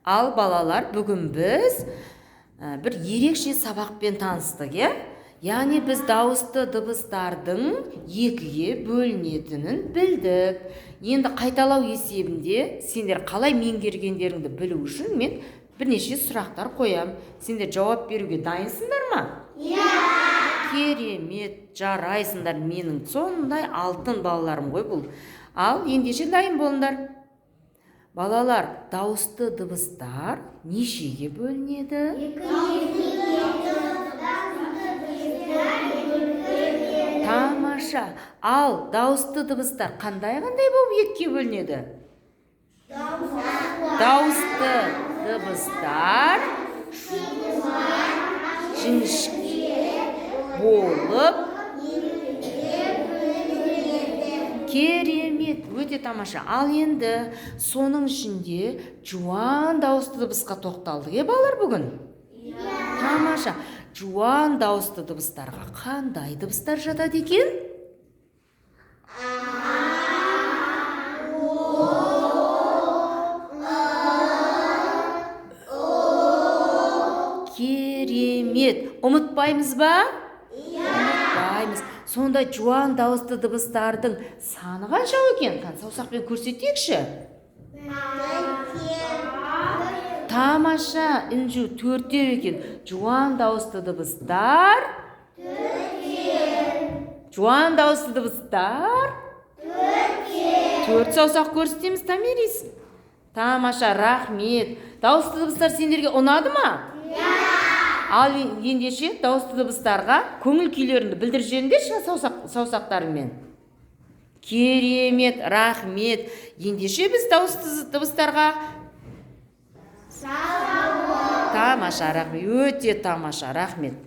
Ал балалар, бүгін біз бір ерекше сабақпен таныстық, Яғни біз дауысты дыбыстардың екіге бөлінетінін білдік. Енді қайталау есебінде сендер қалай меңгергендеріңді білу үшін мен бірнеше сұрақтар қоям. Сендер жауап беруге дайынсыңдар ма? Керемет, жарайсыңдар, менің сондай алтын балаларым ғой бұл. Ал ендеше дайын болыңдар. Балалар, дауысты дыбыстар нешеге бөлінеді? Тамаша. Ал дауысты дыбыстар қандай болып екіге бөлінеді? Дауысты дыбыстар жіңішке болып керемет, өте тамаша. Ал енді соның ішінде жуан дауысты дыбысқа тоқталдық, балалар бүгін? Тамаша. Жуан дауысты дыбыстарға қандай дыбыстар жатады екен? Керемет. Ұмытпаймыз ба? Ұмытпаймыз. Сонда жуан дауысты дыбыстардың саны қанша екен? Саусақпен көрсетейікші. Тамаша, інжу, 4 екен. Жуан дауысты дыбыстар. Жуан дауысты дыбыстар. 4 саусақ көрсетеміз, Тамирис. Тамаша, рахмет. Дауысты дыбыстар сендерге ұнады ма? Ал ендеше дауысты дыбыстарға көңіл күйлеріңді білдіржеңдерші саусақтарымен. Керемет, рахмет. Ендеше біз дауысты дыбыстарға тамаша, рахмет, өте тамаша, рахмет.